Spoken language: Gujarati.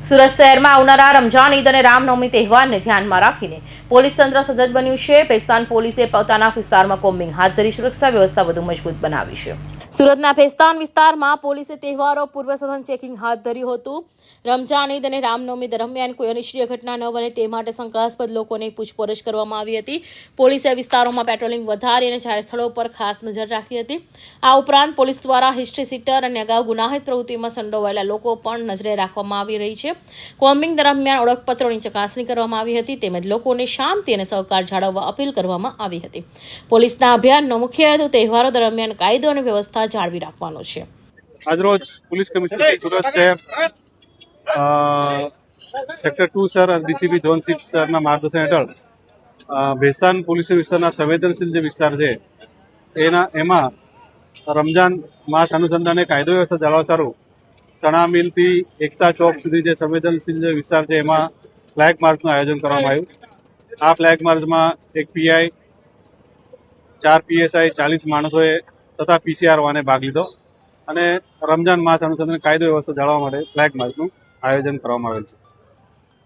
સુરત શહેરમાં આવનારા રમઝાન ઈદ અને રામનવમી તહેવારને ધ્યાનમાં રાખીને પોલીસ તંત્ર સજ્જ બન્યું છે। ભેસ્તાન પોલીસે પોતાના વિસ્તારમાં કોમ્બિંગ હાથ ધરી સુરક્ષા વ્યવસ્થા વધુ મજબૂત બનાવી છે। સુરતના ભેસ્તાન વિસ્તારમાં પોલીસે તહેવારો પૂર્વ સઘન ચેકિંગ હાથ ધર્યું હતું। રમઝાન ઈદ અને રામનવમી દરમિયાન કોઈ અનિશ્ચિત ઘટના ન બને તે માટે શંકાસ્પદ લોકોની પૂછપરછ કરવામાં આવી હતી। પોલીસે વિસ્તારોમાં પેટ્રોલિંગ વધારી અને જાહેર સ્થળો પર ખાસ નજર રાખી હતી। આ ઉપરાંત પોલીસ દ્વારા હિસ્ટ્રી સીટર અને અગાઉ ગુનાહિત પ્રવૃત્તિમાં સંડોવાયેલા લોકો પણ નજરે રાખવામાં આવી રહી છે। કોમ્બિંગ દરમિયાન ઓળખપત્રોની ચકાસણી કરવામાં આવી હતી તેમજ લોકોને શાંતિ અને સહકાર જાળવવા અપીલ કરવામાં આવી હતી। પોલીસના અભિયાનનો મુખ્ય હેતુ તહેવારો દરમિયાન કાયદો અને વ્યવસ્થા જાળવી રાખવાનો છે। આજરોજ પોલીસ કમિશનર સુરત શહેર સેક્ટર 2 સર ડીસીપી ઝોન 6 સરના માર્ગદર્શન હેઠળ ભેસ્તાન પોલીસ વિસ્તારના સંવેદનશીલ જે વિસ્તાર છે એમાં રમજાન માસ અનુસંધાને કાયદો વ્યવસ્થા જાળવવા સારું ચણા મિલથી એકતા ચોક સુધી જે સંવેદનશીલ જે વિસ્તાર છે એમાં ફ્લેગ માર્ચનું આયોજન કરવામાં આવ્યું। આ ફ્લેગ માર્ચમાં એક પીઆઈ 4 પીએસઆઈ 40 માણસોએ તથા પીસીઆર વાને ભાગ લીધો અને રમજાન માસ અનુસંધાને કાયદો વ્યવસ્થા જાળવવા માટે ફ્લેગ માર્ચનું આયોજન કરવામાં આવેલ છે।